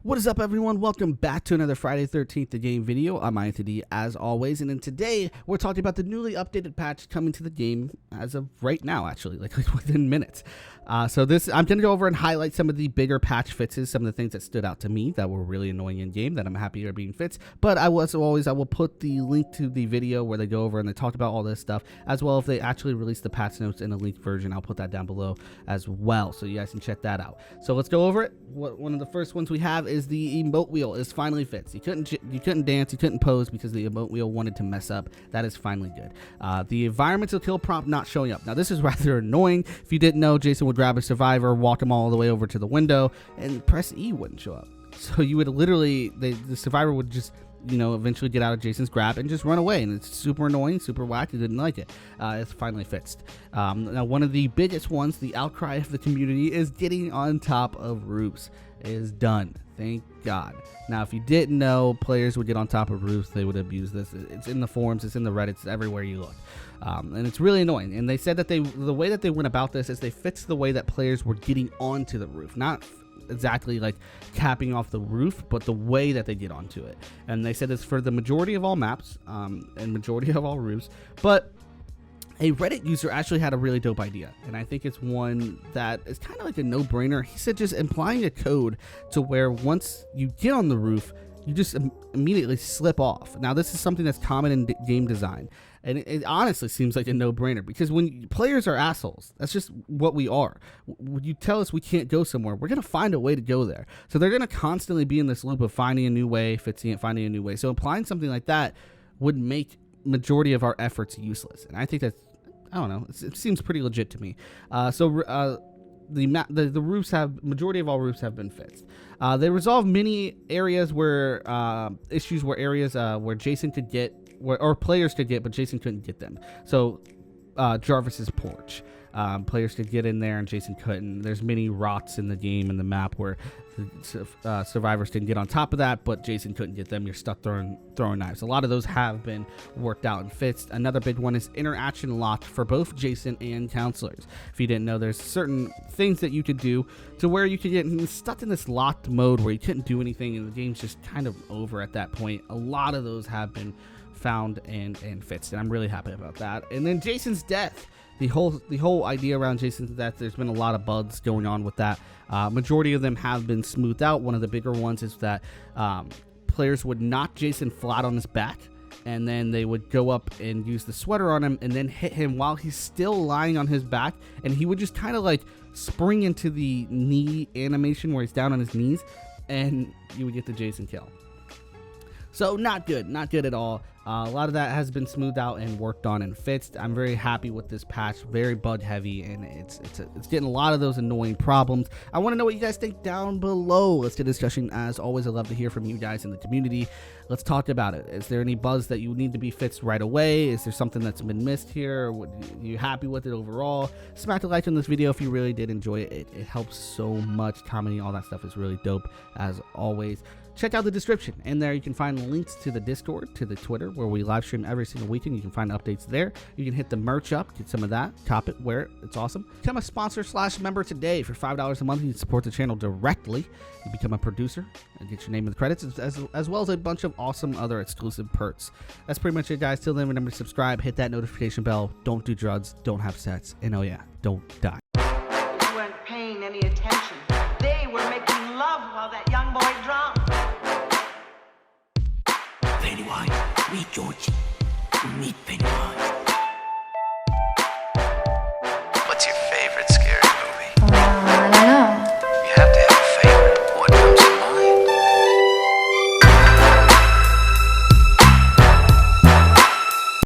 What is up, everyone? Welcome back to another Friday 13th the game video. I'm IAnthonyD as always, and then today we're talking about the newly updated patch coming to the game as of right now, actually, like within minutes. I'm going to go over and highlight some of the bigger patch fixes, some of the things that stood out to me that were really annoying in game that I'm happy are being fixed. But I will put the link to the video where they go over and they talk about all this stuff, as well if they actually release the patch notes in a leaked version. I'll put that down below as well, so you guys can check that out. So let's go over it. One of the first ones we have is the emote wheel is finally fixed. You couldn't dance, you couldn't pose because the emote wheel wanted to mess up. That is finally good. The environmental kill prompt not showing up. Now this is rather annoying. If you didn't know, Jason would grab a survivor, walk them all the way over to the window, and press E wouldn't show up. So you would literally, the survivor would just, eventually get out of Jason's grab and just run away, and it's super annoying, super whack. I didn't like it. It's finally fixed. Now one of the biggest ones, the outcry of the community, is getting on top of roofs. It is done. Thank God. Now, if you didn't know, players would get on top of roofs. They would abuse this. It's in the forums. It's in the Reddits. It's everywhere you look. And it's really annoying. And they said that the way that they went about this is they fixed the way that players were getting onto the roof. Not exactly like capping off the roof, but the way that they get onto it. And they said it's for the majority of all maps and majority of all roofs. But a Reddit user actually had a really dope idea, and I think it's one that is kind of like a no-brainer. He said just implying a code to where once you get on the roof, you just immediately slip off. Now, this is something that's common in game design, and it honestly seems like a no-brainer because when players are assholes, that's just what we are. When you tell us we can't go somewhere, we're going to find a way to go there. So they're going to constantly be in this loop of finding a new way, fixing it, finding a new way. So implying something like that would make majority of our efforts useless, and I think that's, I don't know, it seems pretty legit to me. The roofs majority of all roofs have been fixed. They resolved many areas where issues were areas where Jason could get, or players could get, but Jason couldn't get them. So Jarvis's porch, players could get in there and Jason couldn't. There's many rots in the game and the map where survivors can get on top of that, but Jason couldn't get them. You're stuck throwing knives. A lot of those have been worked out and fixed. Another big one is interaction locked for both Jason and counselors. If you didn't know, there's certain things that you could do to where you could get stuck in this locked mode where you couldn't do anything and the game's just kind of over at that point. A lot of those have been found and fixed, and I'm really happy about that. And then Jason's death. The whole idea around Jason's death, there's been a lot of bugs going on with that. Majority of them have been smoothed out. One of the bigger ones is that players would knock Jason flat on his back, and then they would go up and use the sweater on him and then hit him while he's still lying on his back, and he would just kind of like spring into the knee animation where he's down on his knees, and you would get the Jason kill. So not good at all. A lot of that has been smoothed out and worked on and fixed. I'm very happy with this patch. Very bug heavy, and it's getting a lot of those annoying problems. I want to know what you guys think down below. Let's get a discussion. As always, I love to hear from you guys in the community. Let's talk about it. Is there any bugs that you need to be fixed right away? Is there something that's been missed here? Are you happy with it overall? Smack the like on this video if you really did enjoy it. It helps so much. Commenting, all that stuff is really dope as always. Check out the description. In there, you can find links to the Discord, to the Twitter, where we live stream every single weekend. You can find updates there. You can hit the merch up, get some of that, cop it, wear it. It's awesome. Become a sponsor/member today for $5 a month. You can support the channel directly. You become a producer and get your name in the credits, as well as a bunch of awesome other exclusive perks. That's pretty much it, guys. Till then, remember to subscribe, hit that notification bell. Don't do drugs, don't have sex, and oh yeah, don't die. You weren't paying any attention. They were making love while that young boy drowned. Pennywise, meet George. Meet Pennywise.